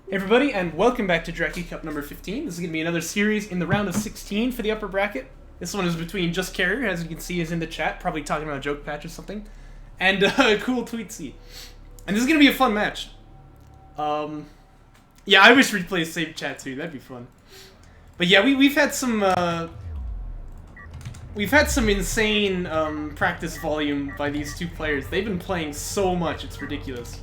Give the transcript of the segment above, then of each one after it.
Hey everybody, and welcome back to Jaraci Cup number 15. This is going to be another series in the round of 16 for the upper bracket. This one is between Just Carrier, as you can see is in the chat, probably talking about a joke patch or something, and cooltweetsy. And this is going to be a fun match. Yeah, I wish we'd play save chat too, that'd be fun. But yeah, we've had some insane practice volume by these two players. They've been playing so much, it's ridiculous.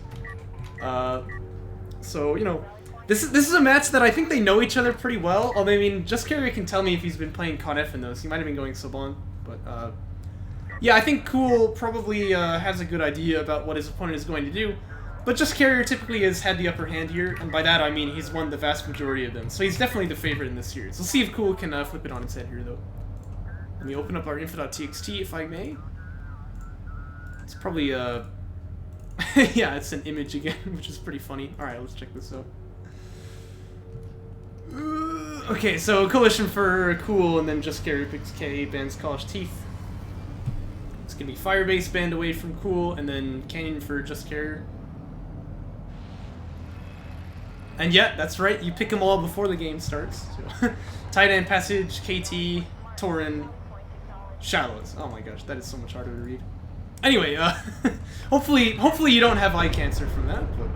So, you know, this is a match that I think they know each other pretty well. Although, I mean, Just Carrier can tell me if he's been playing Con F in those. He might have been going Saban. But, yeah, I think Cool probably has a good idea about what his opponent is going to do. But Just Carrier typically has had the upper hand here, and by that I mean he's won the vast majority of them. So he's definitely the favorite in this series. We'll see if Cool can flip it on its head here, though. Let me open up our info.txt, if I may. It's probably, yeah, it's an image again, which is pretty funny. Alright, let's check this out. Okay, so Coalition for Cool, and then Just Carrier picks K, bans College Teeth. It's gonna be Firebase banned away from Cool, and then Canyon for Just Carrier. And yeah, that's right, you pick them all before the game starts. So, Tight End Passage, KT, Torin, Shallows. Oh my gosh, that is so much harder to read. Anyway, hopefully you don't have eye cancer from that, but...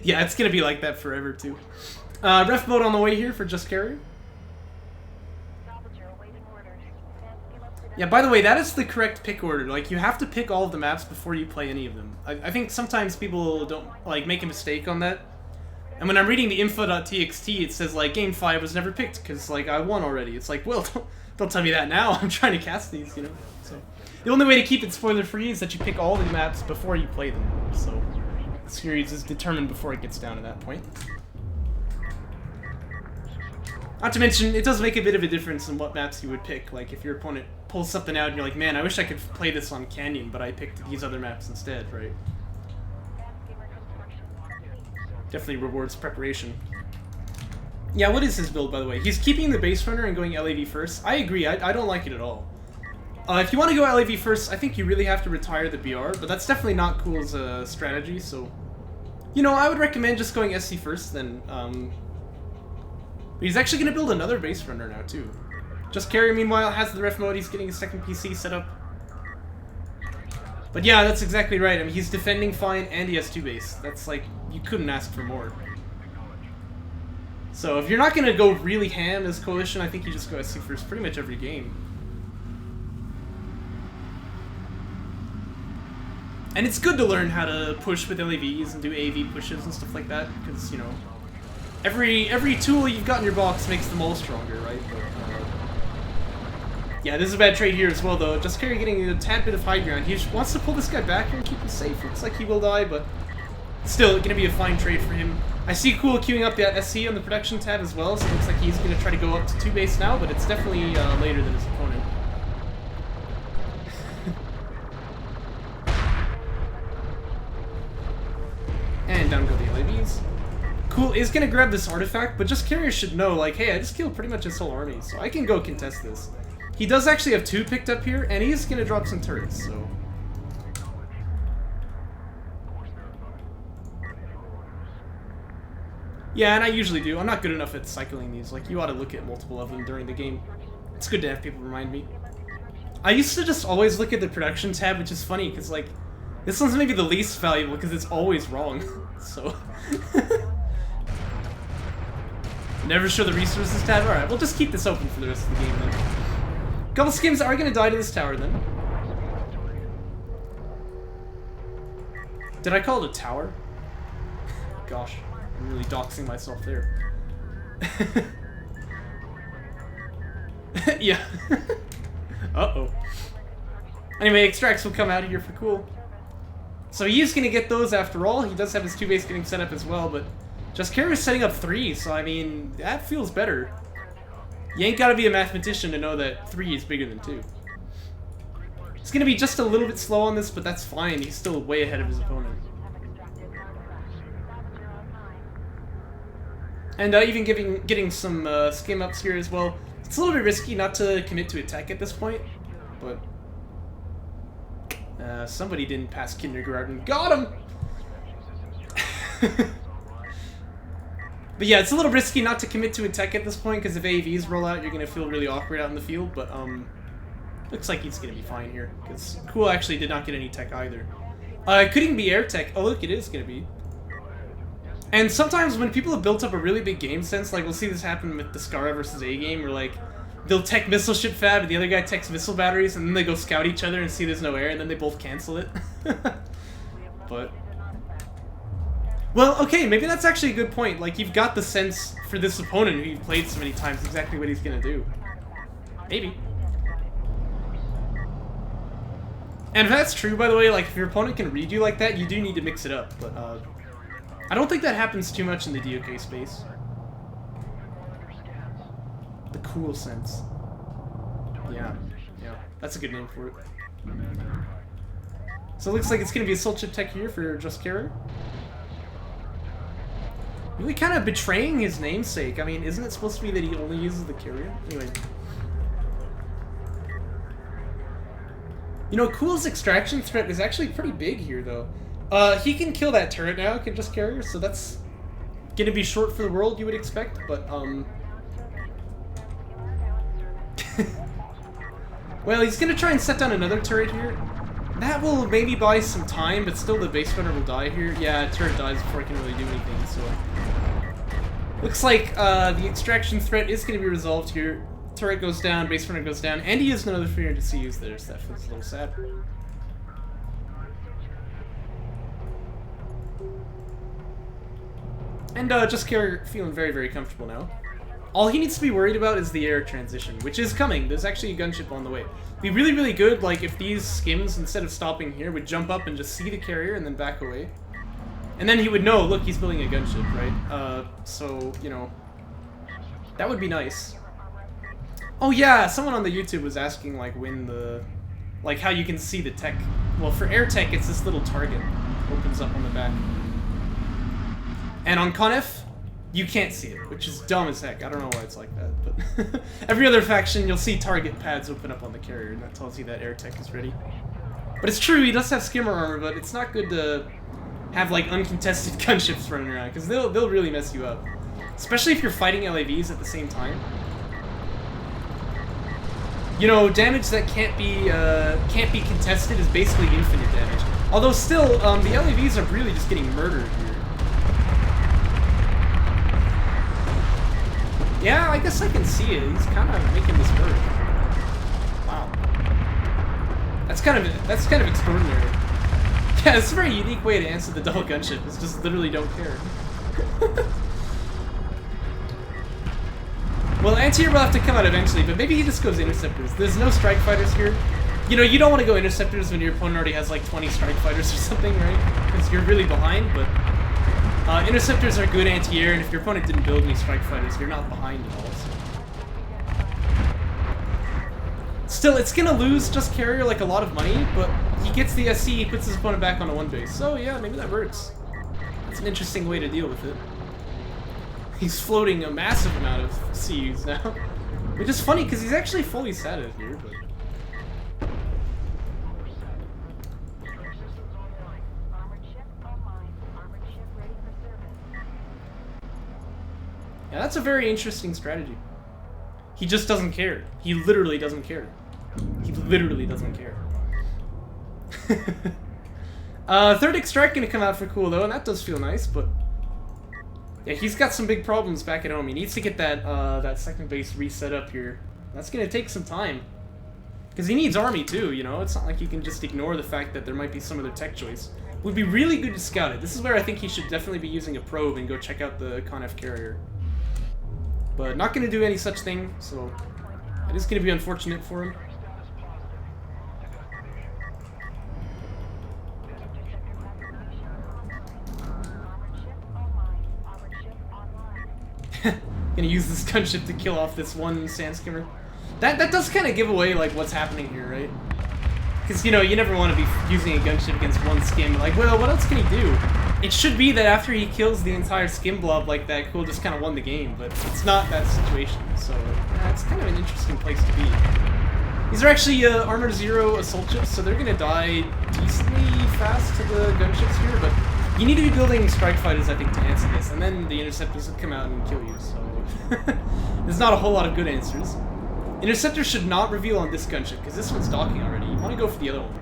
yeah, it's gonna be like that forever, too. Ref mode on the way here for Just Carrier. Yeah, by the way, that is the correct pick order. Like, you have to pick all of the maps before you play any of them. I think sometimes people don't, like, make a mistake on that. And when I'm reading the info.txt, it says, like, Game 5 was never picked, because, like, I won already. It's like, well, don't tell me that now. I'm trying to cast these, you know? So, the only way to keep it spoiler-free is that you pick all the maps before you play them. So, the series is determined before it gets down to that point. Not to mention, it does make a bit of a difference in what maps you would pick. Like, if your opponent pulls something out and you're like, man, I wish I could play this on Canyon, but I picked these other maps instead, right? Definitely rewards preparation. Yeah, what is his build, by the way? He's keeping the base runner and going LAV first. I agree, I don't like it at all. If you want to go LAV first, I think you really have to retire the BR, but that's definitely not Cool's strategy, so... You know, I would recommend just going SC first, then, he's actually going to build another base runner now, too. Just Carrier, meanwhile, has the ref mode, he's getting a second PC set up. But yeah, that's exactly right. I mean, he's defending fine, and he has 2 base. That's like, you couldn't ask for more. So if you're not going to go really ham as Coalition, I think you just go SC first pretty much every game. And it's good to learn how to push with LAVs and do AV pushes and stuff like that, because, you know, every tool you've got in your box makes them all stronger, right? But, yeah, this is a bad trade here as well, though. Just Carrier getting a tad bit of high ground. He just wants to pull this guy back here and keep him safe. Looks like he will die, but still, it's going to be a fine trade for him. I see Cool queuing up that SC on the production tab as well, so it looks like he's going to try to go up to 2 base now, but it's definitely later than his opponent. And down go the LAVs. Cool is going to grab this artifact, but Just Carrier should know, like, hey, I just killed pretty much his whole army, so I can go contest this. He does actually have 2 picked up here, and he's going to drop some turrets, so... Yeah, and I usually do. I'm not good enough at cycling these. Like, you ought to look at multiple of them during the game. It's good to have people remind me. I used to just always look at the production tab, which is funny, because, like, this one's maybe the least valuable, because it's always wrong, so... Never show the resources tab? Alright, we'll just keep this open for the rest of the game, then. Couple skims are gonna die to this tower, then. Did I call it a tower? Gosh, I'm really doxing myself there. Yeah. Uh-oh. Anyway, extracts will come out of here for Cool. So he is gonna get those after all. He does have his 2 base getting set up as well, but Just Carrier is setting up 3, so I mean, that feels better. You ain't gotta be a mathematician to know that 3 is bigger than 2. It's gonna be just a little bit slow on this, but that's fine. He's still way ahead of his opponent. And even getting some skim ups here as well. It's a little bit risky not to commit to attack at this point, but somebody didn't pass kindergarten. Got him! But yeah, it's a little risky not to commit to attack at this point, because if AAVs roll out, you're going to feel really awkward out in the field, but looks like he's going to be fine here, because Cool actually did not get any tech either. It could even be air tech. Oh look, it is going to be. And sometimes when people have built up a really big game sense, like we'll see this happen with the Skara versus A game, where like they'll tech missile ship fab and the other guy techs missile batteries, and then they go scout each other and see there's no air, and then they both cancel it. But well, okay, maybe that's actually a good point. Like, you've got the sense for this opponent who you've played so many times exactly what he's gonna do. Maybe. And if that's true, by the way, like, if your opponent can read you like that, you do need to mix it up. But, I don't think that happens too much in the DOK space. The cool sense. Yeah, that's a good name for it. So it looks like it's gonna be a Soul Chip tech here for Just Kharak. Really kind of betraying his namesake. I mean, isn't it supposed to be that he only uses the carrier? Anyway. You know, Cool's extraction threat is actually pretty big here, though. He can kill that turret now, can Just Kharak, so that's gonna be short for the world, you would expect, but, well, he's gonna try and set down another turret here. That will maybe buy some time, but still the base runner will die here. Yeah, turret dies before I can really do anything, so... Looks like the extraction threat is going to be resolved here. Turret goes down, base runner goes down, and he used another 300 CUs there, so that feels a little sad. And Just Kharak feeling very, very comfortable now. All he needs to be worried about is the air transition, which is coming. There's actually a gunship on the way. It'd be really, really good, like, if these skims, instead of stopping here, would jump up and just see the carrier and then back away. And then he would know, look, he's building a gunship, right? So, you know, that would be nice. Oh yeah, someone on the YouTube was asking, like, when the... Like, how you can see the tech. Well, for air tech, it's this little target. Opens up on the back. And on Conf, you can't see it, which is dumb as heck. I don't know why it's like that, but... Every other faction, you'll see target pads open up on the carrier, and that tells you that air tech is ready. But it's true, he does have skimmer armor, but it's not good to have, like, uncontested gunships running around, because they'll really mess you up. Especially if you're fighting LAVs at the same time. You know, damage that can't be contested is basically infinite damage. Although still, the LAVs are really just getting murdered here. Yeah, I guess I can see it. He's kind of making this work. Wow. That's kind of extraordinary. Yeah, it's a very unique way to answer the double gunship. It's just literally don't care. Well, Anti-Air will have to come out eventually, but maybe he just goes Interceptors. There's no Strike Fighters here. You know, you don't want to go Interceptors when your opponent already has like 20 Strike Fighters or something, right? Because you're really behind, but Interceptors are good anti-air, and if your opponent didn't build any Strike Fighters, you're not behind at all. So. Still, it's gonna lose Just Kharak like a lot of money, but he gets the SC, he puts his opponent back on a 1 base. So yeah, maybe that works. That's an interesting way to deal with it. He's floating a massive amount of CUs now. Which is funny, because he's actually fully satted here, but... Yeah, that's a very interesting strategy. He just doesn't care. He literally doesn't care. He literally doesn't care. Third extract gonna come out for Cool though, and that does feel nice, but... Yeah, he's got some big problems back at home. He needs to get that that second base reset up here. That's gonna take some time. Because he needs army too, you know? It's not like you can just ignore the fact that there might be some other tech choice. Would be really good to scout it. This is where I think he should definitely be using a probe and go check out the Conf carrier. But not gonna do any such thing, so it is gonna be unfortunate for him. Gonna use this gunship to kill off this one sand skimmer. That does kind of give away like what's happening here, right? Because you know you never want to be using a gunship against one skim. Like, well, what else can he do? It should be that after he kills the entire skim blob like that, Cool just kind of won the game, but it's not that situation, so it's kind of an interesting place to be. These are actually Armor 0 assault ships, so they're going to die decently fast to the gunships here, but you need to be building strike fighters, I think, to answer this, and then the interceptors will come out and kill you, so there's not a whole lot of good answers. Interceptors should not reveal on this gunship, because this one's docking already. You want to go for the other one.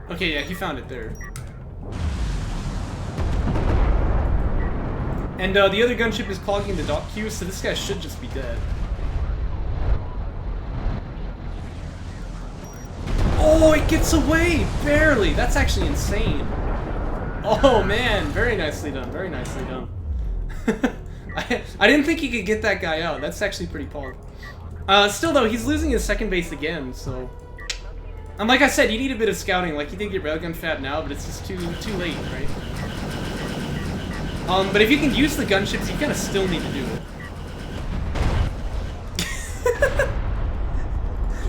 Okay, yeah, he found it there. And the other gunship is clogging the dock queue, so this guy should just be dead. Oh, it gets away! Barely! That's actually insane. Oh man, very nicely done, very nicely done. I didn't think he could get that guy out. That's actually pretty pog. Still though, he's losing his second base again, so... And like I said, you need a bit of scouting. Like, you did get railgun fab now, but it's just too late, right? But if you can use the gunships, you kind of still need to do it.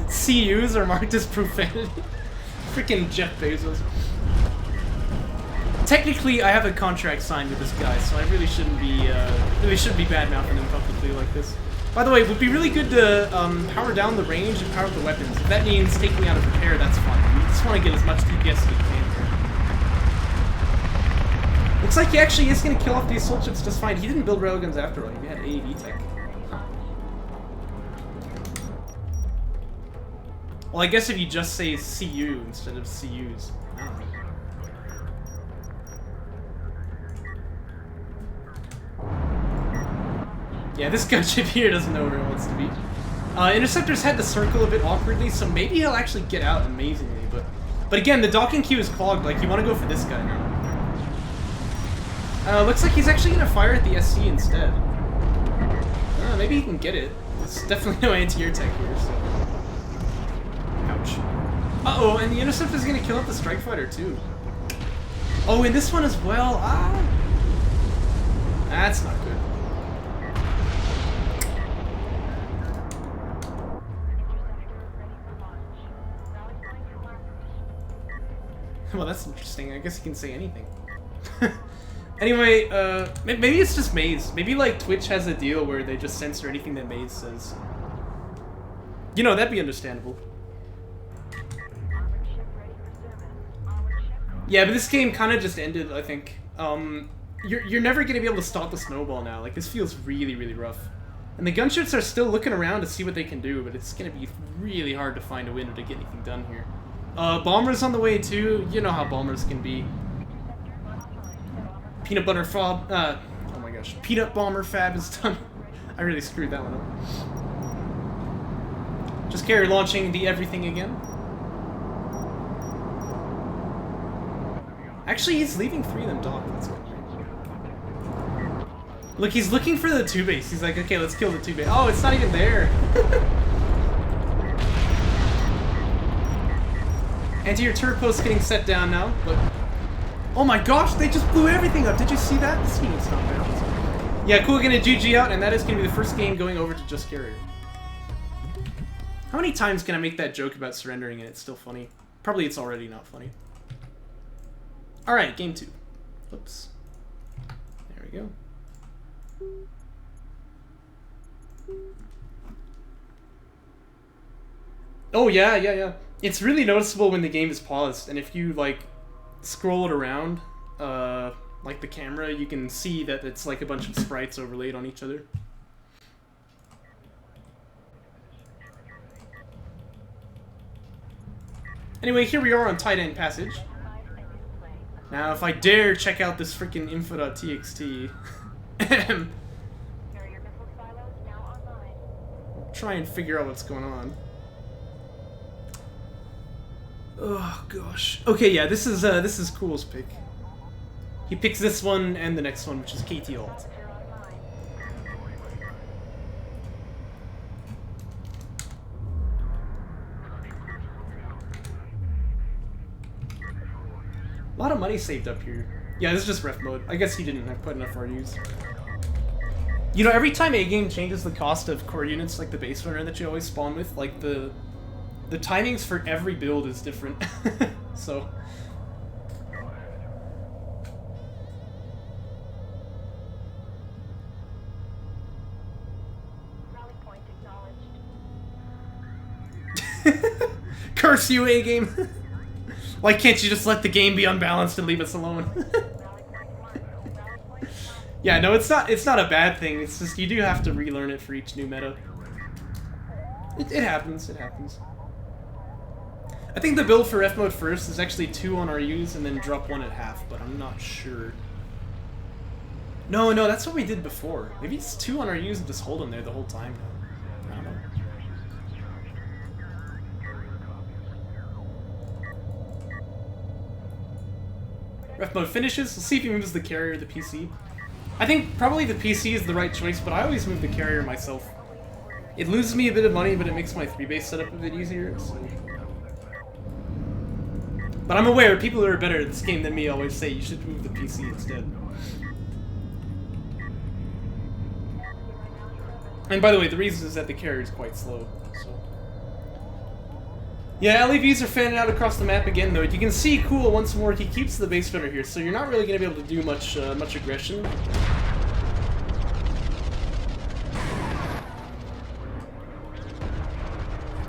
CUs are marked as profanity. Freaking Jeff Bezos. Technically, I have a contract signed with this guy, so I really shouldn't be bad-mouthing him publicly like this. By the way, it would be really good to power down the range and power up the weapons. If that means taking out a repair, that's fine. You just want to get as much DPS as you can here. Looks like he actually is going to kill off the assault ships just fine. He didn't build railguns after all. He had AAV tech. Huh. Well, I guess if you just say CU instead of CUs. I don't know. Yeah, this gunship here doesn't know where it wants to be. Interceptors had to circle a bit awkwardly, so maybe he'll actually get out amazingly, but again, the docking queue is clogged, like, you want to go for this guy now. Looks like he's actually going to fire at the SC instead. Maybe he can get it. There's definitely no anti-air tech here, so... Ouch. Uh-oh, and the interceptor's going to kill up the strike fighter, too. Oh, and this one as well. Ah! That's not good. Well, that's interesting. I guess you can say anything. Anyway, maybe it's just Maze. Maybe, like, Twitch has a deal where they just censor anything that Maze says. You know, that'd be understandable. Yeah, but this game kind of just ended, I think. You're never going to be able to stop the snowball now. Like, this feels really, really rough. And the gunships are still looking around to see what they can do, but it's going to be really hard to find a winner to get anything done here. Bombers on the way too. You know how bombers can be. Peanut butter fab. Oh my gosh. Peanut bomber fab is done. I really screwed that one up. Just carry launching the everything again. Actually, he's leaving 3 of them docked. That's good. Look, he's looking for the 2 base. He's like, okay, let's kill the 2 base. Oh, it's not even there. Anti-air turret post getting set down now, but... Oh my gosh, they just blew everything up! Did you see that? This unit's not bad. Yeah, cool, gonna GG out, and that is gonna be the first game going over to just carrier. How many times can I make that joke about surrendering and it's still funny? Probably it's already not funny. Alright, game 2. Oops. There we go. Oh yeah. It's really noticeable when the game is paused, and if you, like, scroll it around, like the camera, you can see that it's like a bunch of sprites overlaid on each other. Anyway, here we are on Tight End Passage. Now, if I dare check out this freaking info.txt, try and figure out what's going on. Oh gosh. Okay, yeah, this is Cool's pick. He picks this one and the next one, which is KT Alt. A lot of money saved up here. Yeah, this is just ref mode. I guess he didn't have put enough RUs. You know, every time a game changes the cost of core units, like the base runner that you always spawn with, like the timings for every build is different. So Curse you, A-game! Why can't you just let the game be unbalanced and leave us alone? Yeah, no, it's not a bad thing. It's just you do have to relearn it for each new meta. It happens, it happens. I think the build for F mode first is actually 2 on RUs and then drop 1 at half, but I'm not sure. No, that's what we did before. Maybe it's 2 on RUs and just hold them there the whole time now. I don't know. Ref mode finishes. We'll see if he moves the carrier or the PC. I think probably the PC is the right choice, but I always move the carrier myself. It loses me a bit of money, but it makes my 3-base setup a bit easier, so... But I'm aware people who are better at this game than me always say you should move the PC instead. And by the way, the reason is that the carrier is quite slow, so... Yeah, LEVs are fanning out across the map again, though. You can see Cool once more. He keeps the base runner here, so you're not really going to be able to do much aggression.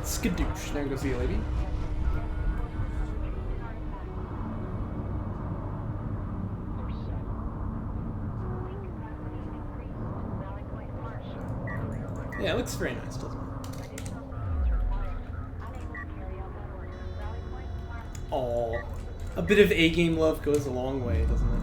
Skadoosh. There goes the LEV. Yeah, it looks very nice, doesn't it? Aww. A bit of A-game love goes a long way, doesn't it?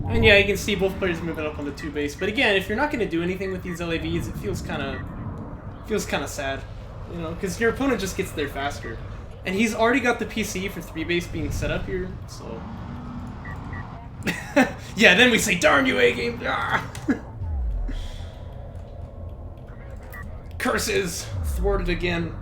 And yeah, you can see both players moving up on the 2 base. But again, if you're not going to do anything with these LAVs, it feels kind of sad, you know, because your opponent just gets there faster. And he's already got the PC for 3 base being set up here, so... Yeah, then we say, darn you, A-game! Curses! Thwarted again.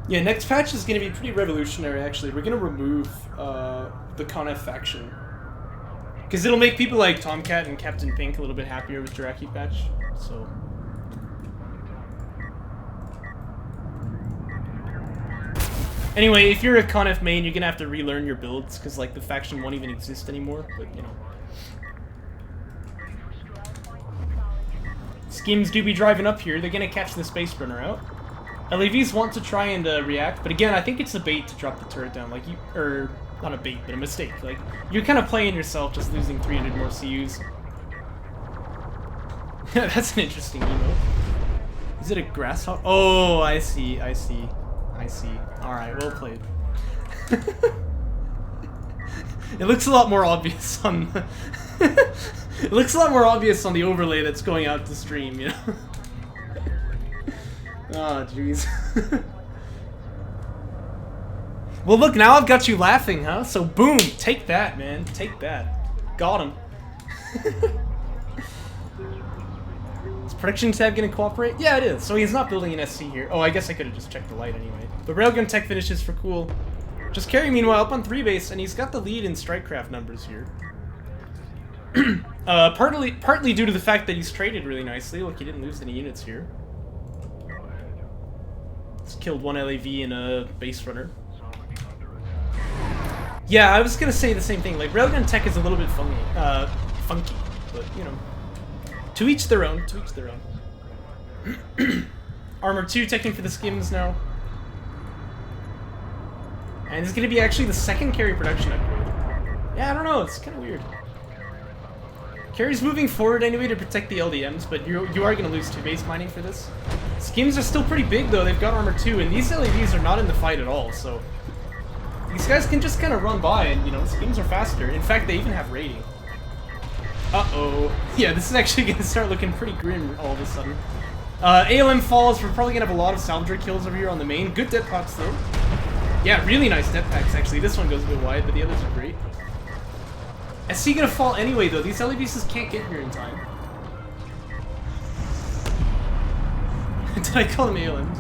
Yeah, next patch is going to be pretty revolutionary, actually. We're going to remove the Conef faction. Because it'll make people like Tomcat and Captain Pink a little bit happier with Jaraci patch, so... Anyway, if you're a Conef main, you're gonna have to relearn your builds, because, like, the faction won't even exist anymore, but, you know. Skims do be driving up here. They're gonna catch the Space Runner out. LEVs want to try and react, but again, I think it's a bait to drop the turret down, like, you, or, not a bait, but a mistake. Like, you're kind of playing yourself, just losing 300 more CUs. That's an interesting emote. Is it a grasshopper? Oh, I see. Alright, well played. It looks a lot more obvious on the it looks a lot more obvious on the overlay that's going out to stream, you know? Oh, jeez. Well, look, now I've got you laughing, huh? So, boom! Take that, man. Take that. Got him. Is Prediction Tab gonna cooperate? Yeah, it is. So he's not building an SC here. Oh, I guess I could have just checked the light anyway. But Railgun Tech finishes for Cool. Just Carry, meanwhile, up on 3 base, and he's got the lead in Strikecraft numbers here. Partly due to the fact that he's traded really nicely. Look, he didn't lose any units here. He's killed 1 LAV and a base runner. Yeah, I was gonna say the same thing. Like, Railgun Tech is a little bit funky, but, you know. To each their own, to each their own. Armor 2 teching for the Skims now. And it's gonna be actually the second carry production upgrade. Yeah, I don't know, it's kinda weird. Carry's moving forward anyway to protect the LDMs, but you are gonna lose 2 base mining for this. Skims are still pretty big though, they've got armor 2, and these LAVs are not in the fight at all, so... These guys can just kinda run by and, you know, Skims are faster. In fact, they even have rating. Uh-oh. Yeah, this is actually gonna start looking pretty grim all of a sudden. ALM falls, we're probably gonna have a lot of salvager kills over here on the main. Good dead pots though. Yeah, really nice death packs actually. This one goes a bit wide, but the others are great. SC gonna fall anyway though. These LEVs just can't get here in time. Did I call them ALMs?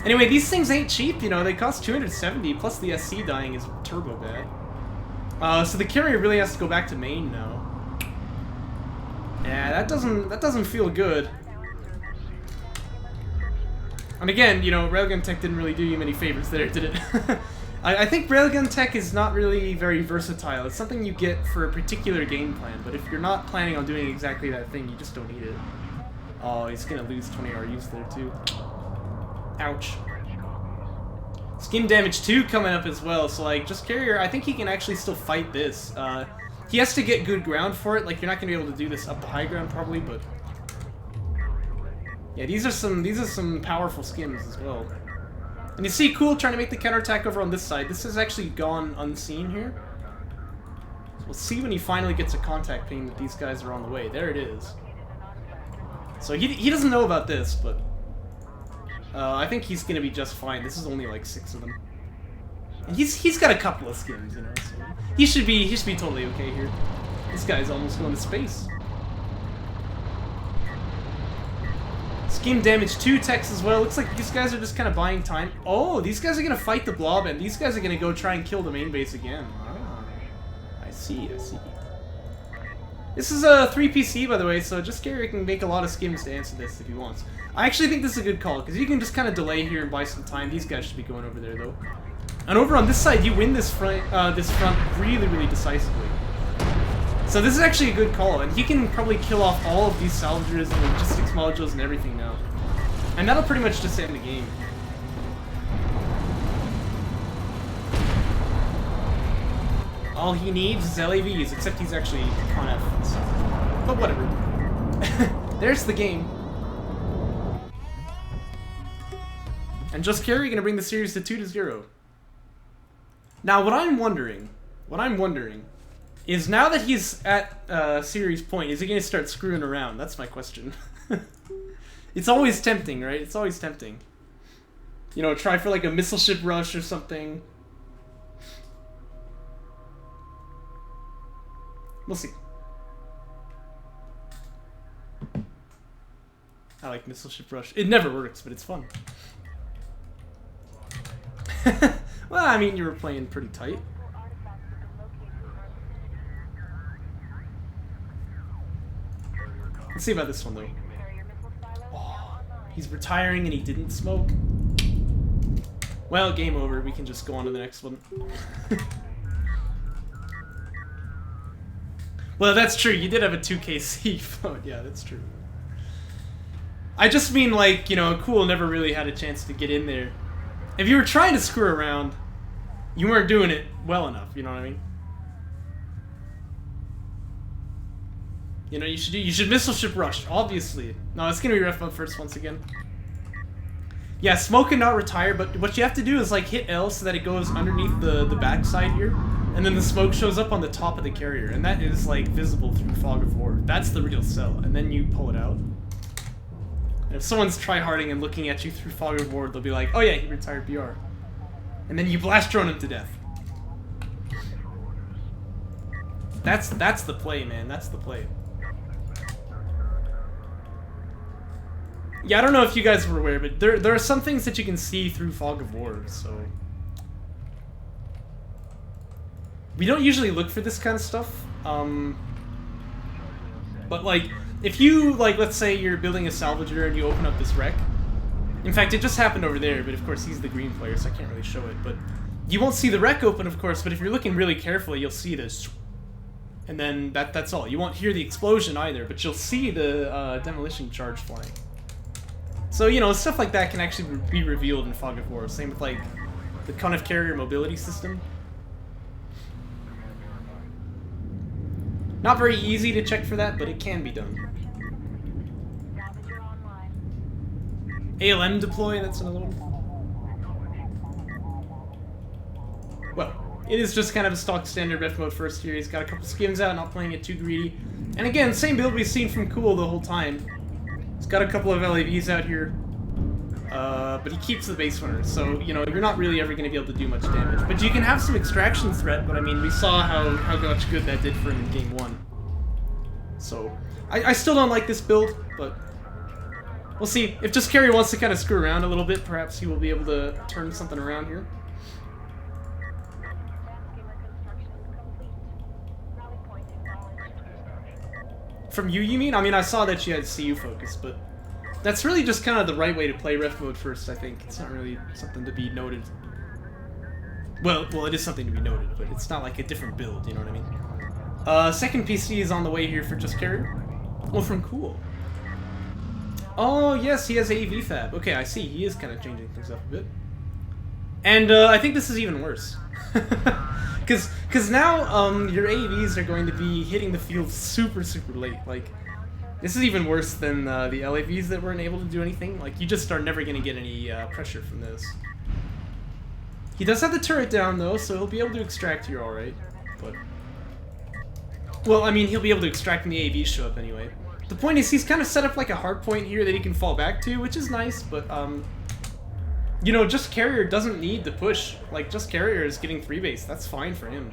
Anyway, these things ain't cheap, you know. They cost 270, plus the SC dying is turbo bad. So the carrier really has to go back to main now. Yeah, that doesn't feel good. And again, you know, Railgun Tech didn't really do you many favors there, did it? I think railgun tech is not really very versatile. It's something you get for a particular game plan, but if you're not planning on doing exactly that thing, you just don't need it. Oh, he's gonna lose 20 RUs there too. Ouch. Skin damage 2 coming up as well, so like, just carrier, I think he can actually still fight this. He has to get good ground for it, like you're not gonna be able to do this up the high ground probably, but... Yeah, these are some powerful skims as well. And you see Cool trying to make the counterattack over on this side. This has actually gone unseen here. So we'll see when he finally gets a contact ping that these guys are on the way. There it is. So he doesn't know about this, but I think he's gonna be just fine. This is only like 6 of them. And he's got a couple of skims, you know, so he should be totally okay here. This guy's almost going to space. Skin damage 2 techs as well. Looks like these guys are just kind of buying time. Oh, these guys are gonna fight the blob, and these guys are gonna go try and kill the main base again. Ah, I see. This is a 3PC, by the way, so just Carrier can make a lot of skims to answer this if he wants. I actually think this is a good call, because you can just kind of delay here and buy some time. These guys should be going over there, though. And over on this side, you win this front really, really decisively. So this is actually a good call, and he can probably kill off all of these salvagers and logistics modules and everything now. And that'll pretty much just end the game. All he needs is LAVs, except he's actually Con F, so... But whatever. There's the game. And Just Carry gonna bring the series to 2-0. Now, what I'm wondering is now that he's at series point, is he gonna start screwing around? That's my question. It's always tempting, right? It's always tempting. You know, try for like a missile ship rush or something. We'll see. I like missile ship rush. It never works, but it's fun. Well, I mean, you were playing pretty tight. Let's see about this one, though. Oh, he's retiring and he didn't smoke. Well, game over. We can just go on to the next one. Well, that's true. You did have a 2KC float. Yeah, that's true. I just mean, like, you know, Cool never really had a chance to get in there. If you were trying to screw around, you weren't doing it well enough, you know what I mean? You know, you should missile ship rush, obviously. No, it's gonna be ref mode first once again. Yeah, smoke and not retire, but what you have to do is like hit L so that it goes underneath the backside here, and then the smoke shows up on the top of the carrier, and that is like visible through fog of war. That's the real sell, and then you pull it out. And if someone's tryharding and looking at you through fog of war, they'll be like, oh yeah, he retired BR. And then you blast drone him to death. That's the play, man. That's the play. Yeah, I don't know if you guys were aware, but there are some things that you can see through fog of war, so... We don't usually look for this kind of stuff, but like, if you, like, let's say you're building a salvager and you open up this wreck. In fact, it just happened over there, but of course he's the green player, so I can't really show it, but... You won't see the wreck open, of course, but if you're looking really carefully, you'll see this. And then that's all. You won't hear the explosion either, but you'll see the demolition charge flying. So, you know, stuff like that can actually be revealed in Fog of War. Same with, like, the Conif carrier mobility system. Not very easy to check for that, but it can be done. ALM deploy, that's another one. Well, it is just kind of a stock standard ref mode first here. He's got a couple skims out, not playing it too greedy. And again, same build we've seen from Cool the whole time. He's got a couple of LAVs out here. But he keeps the base runner, so, you know, you're not really ever going to be able to do much damage. But you can have some extraction threat, but I mean, we saw how much good that did for him in game 1. So, I still don't like this build, but we'll see. If Just Carry wants to kind of screw around a little bit, perhaps he will be able to turn something around here. From you mean? I mean, I saw that she had CU focus, but that's really just kind of the right way to play ref mode first, I think. It's not really something to be noted. Well, it is something to be noted, but it's not like a different build, you know what I mean? Second PC is on the way here for Just Carrier. Well, from Cool. Oh, yes, he has AV Fab. Okay, I see. He is kind of changing things up a bit. And I think this is even worse. Because now your AVs are going to be hitting the field super, super late. Like, this is even worse than the LAVs that weren't able to do anything. Like, you just are never going to get any pressure from this. He does have the turret down, though, so he'll be able to extract here alright. But, well, I mean, he'll be able to extract when the AVs show up anyway. The point is, he's kind of set up like a hard point here that he can fall back to, which is nice, but, you know, Just Carrier doesn't need to push. Like, Just Carrier is getting 3-base. That's fine for him.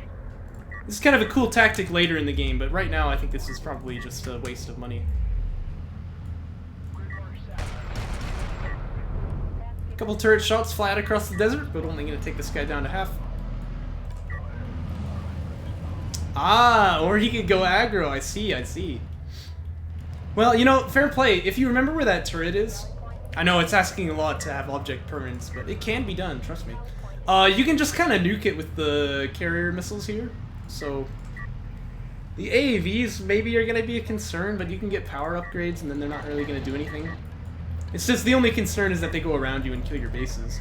This is kind of a cool tactic later in the game, but right now I think this is probably just a waste of money. A couple turret shots fly out across the desert, but only going to take this guy down to half. Ah, or he could go aggro. I see, I see. Well, you know, fair play. If you remember where that turret is, I know it's asking a lot to have object permanence, but it can be done, trust me. You can just kind of nuke it with the carrier missiles here. So, the AAVs maybe are going to be a concern, but you can get power upgrades and then they're not really going to do anything. It's just the only concern is that they go around you and kill your bases.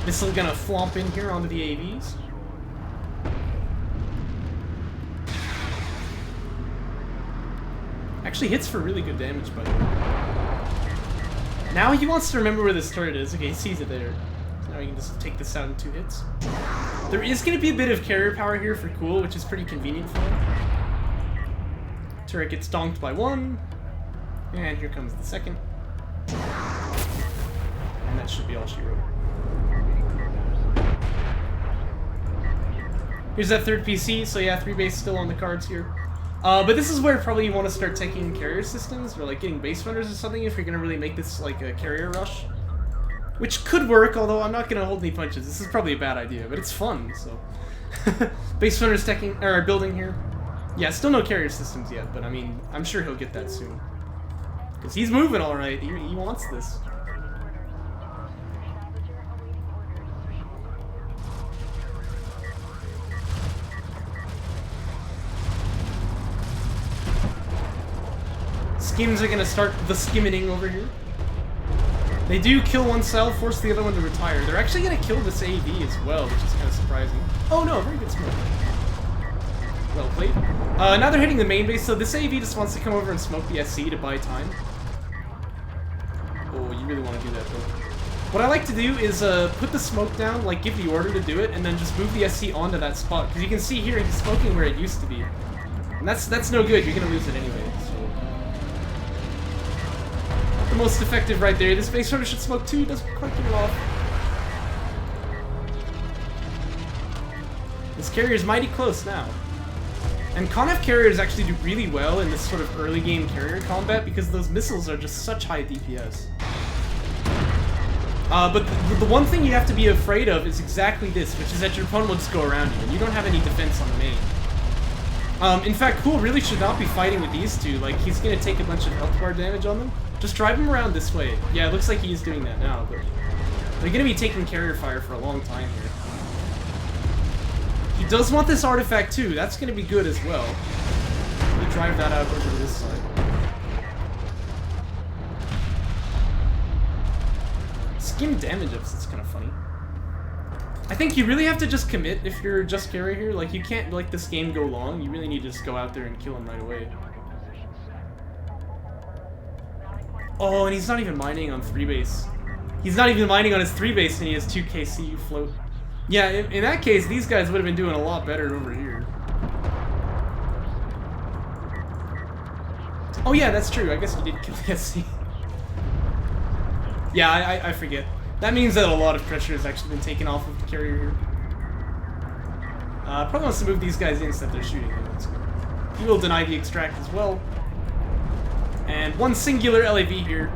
Missile gonna flomp in here onto the AVs. Actually hits for really good damage, by the way. Now he wants to remember where this turret is. Okay, he sees it there. So now he can just take this out in 2 hits. There is gonna be a bit of carrier power here for Cool, which is pretty convenient for him. Turret gets donked by 1. And here comes the second. And that should be all she wrote. Here's that third PC, so yeah, 3-base still on the cards here. But this is where probably you want to start taking carrier systems, or like getting base runners or something if you're going to really make this like a carrier rush. Which could work, although I'm not going to hold any punches. This is probably a bad idea, but it's fun, so. Base runners building here. Yeah, still no carrier systems yet, but I mean, I'm sure he'll get that soon. Because he's moving alright, he wants this. Skims are gonna start the skimming over here. They do kill one cell, force the other one to retire. They're actually gonna kill this AV as well, which is kind of surprising. Oh no, very good smoke. Well played. Now they're hitting the main base, so this AV just wants to come over and smoke the SC to buy time. Oh, you really want to do that though. What I like to do is put the smoke down, like give the order to do it, and then just move the SC onto that spot. Because you can see here he's smoking where it used to be. And that's no good, you're gonna lose it anyway. So. The most effective right there. This base runner should smoke too, doesn't quite get it off. This carrier's mighty close now. And Conf carriers actually do really well in this sort of early game carrier combat because those missiles are just such high DPS. But the one thing you have to be afraid of is exactly this, which is that your opponent will just go around you, and you don't have any defense on the main. In fact, Cool really should not be fighting with these two. Like, he's gonna take a bunch of health bar damage on them. Just drive him around this way. Yeah, it looks like he is doing that now, but they're gonna be taking carrier fire for a long time here. He does want this artifact too. That's gonna be good as well. Let me drive that out over to this side. Skim damage ups, it's kind of funny. I think you really have to just commit if you're Just Carrier here. Like, you can't let this game go long. You really need to just go out there and kill him right away. Oh, and he's not even mining on 3-base. He's not even mining on his 3-base and he has 2 KCU float. Yeah, in that case, these guys would have been doing a lot better over here. Oh yeah, that's true. I guess you did kill the SC. Yeah, I forget. That means that a lot of pressure has actually been taken off of the carrier here. Probably wants to move these guys in so that they're shooting him. He will deny the extract as well. And one singular LAV here.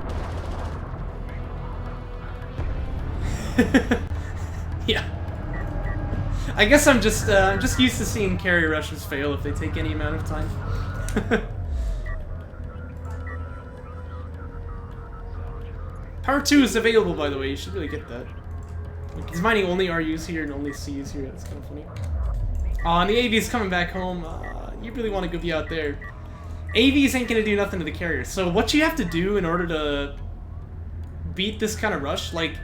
Yeah. I guess I'm just used to seeing carrier rushes fail if they take any amount of time. Power 2 is available, by the way. You should really get that. He's mining only RUs here and only Cs here. That's kind of funny. And the AV's coming back home. You really want to go be out there. AVs ain't gonna do nothing to the carrier. So what you have to do in order to beat this kind of rush, like,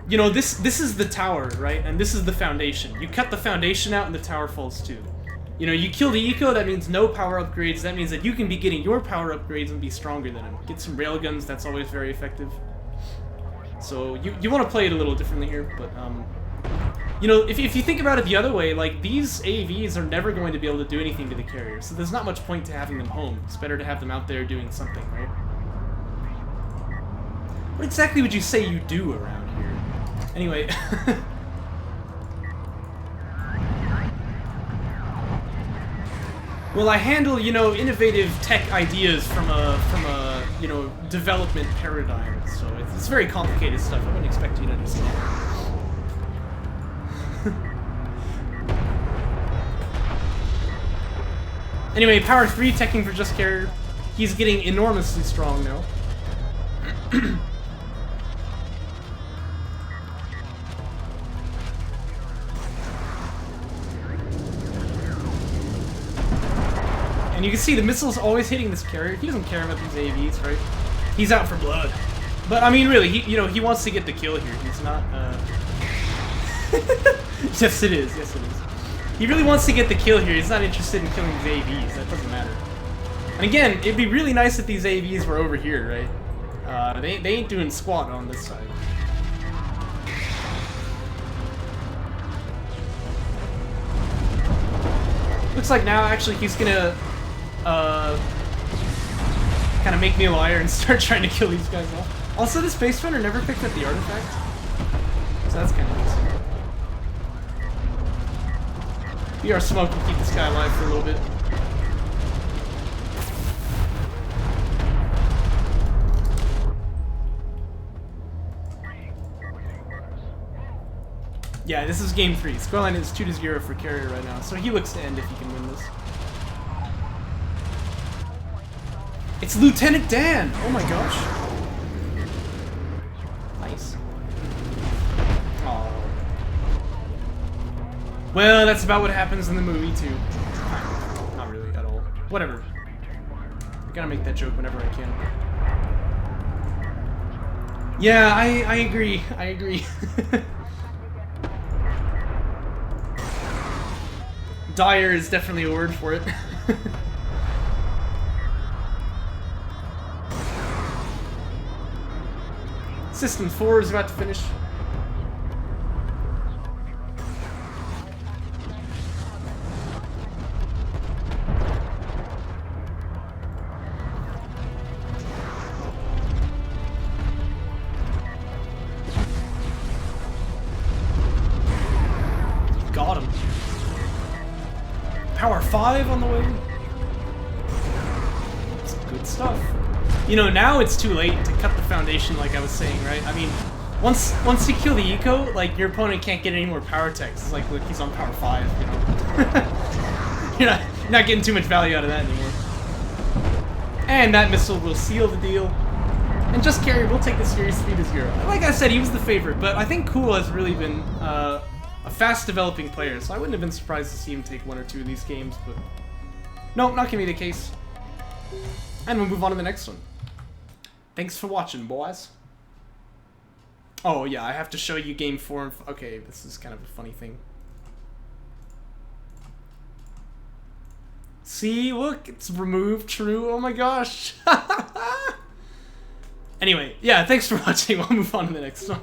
you know, this is the tower, right? And this is the foundation. You cut the foundation out and the tower falls too. You know, you kill the eco, that means no power upgrades. That means that you can be getting your power upgrades and be stronger than him. Get some railguns, that's always very effective. So you want to play it a little differently here, but you know, if you think about it the other way, like, these AVs are never going to be able to do anything to the carrier, so there's not much point to having them home. It's better to have them out there doing something, right? What exactly would you say you do around here? Anyway. Well, I handle, you know, innovative tech ideas from a you know, development paradigm, so it's very complicated stuff. I wouldn't expect you to understand. Anyway, power 3 teching for just carrier. He's getting enormously strong now. And you can see the missile's always hitting this carrier. He doesn't care about these AVs, right? He's out for blood. But I mean, really, he, you know, he wants to get the kill here. He's not. Yes, it is. Yes, it is. He really wants to get the kill here. He's not interested in killing these AVs. That doesn't matter. And again, it'd be really nice if these AVs were over here, right? They ain't doing squat on this side. Looks like now, actually, he's gonna kind of make me a liar and start trying to kill these guys off. Also, this base runner never picked up the artifact, so that's kind of nice. We are smoke and keep this guy alive for a little bit. Yeah, this is game 3. Scoreline is 2-0 for carrier right now, so he looks to end if he can win this. It's Lieutenant Dan! Oh my gosh. Nice. Aww. Well, that's about what happens in the movie, too. Not really, at all. Whatever. I gotta make that joke whenever I can. Yeah, I agree. I agree. Dire is definitely a word for it. System 4 is about to finish. Got him. Power 5 on the way. It's good stuff. You know, now it's too late to cut the foundation, like I was saying, right? I mean, once you kill the eco, like, your opponent can't get any more power techs. It's like, look, he's on power 5, you know? you're not getting too much value out of that anymore. And that missile will seal the deal. And just carry, we'll take the series 3-0. Like I said, he was the favorite, but I think Cool has really been a fast-developing player, so I wouldn't have been surprised to see him take 1 or 2 of these games, but no, not gonna be the case. And we'll move on to the next one. Thanks for watching, boys. Oh, yeah, I have to show you game 4 and okay, this is kind of a funny thing. See, look, it's removed true. Oh my gosh. Anyway, yeah, thanks for watching. We'll move on to the next one.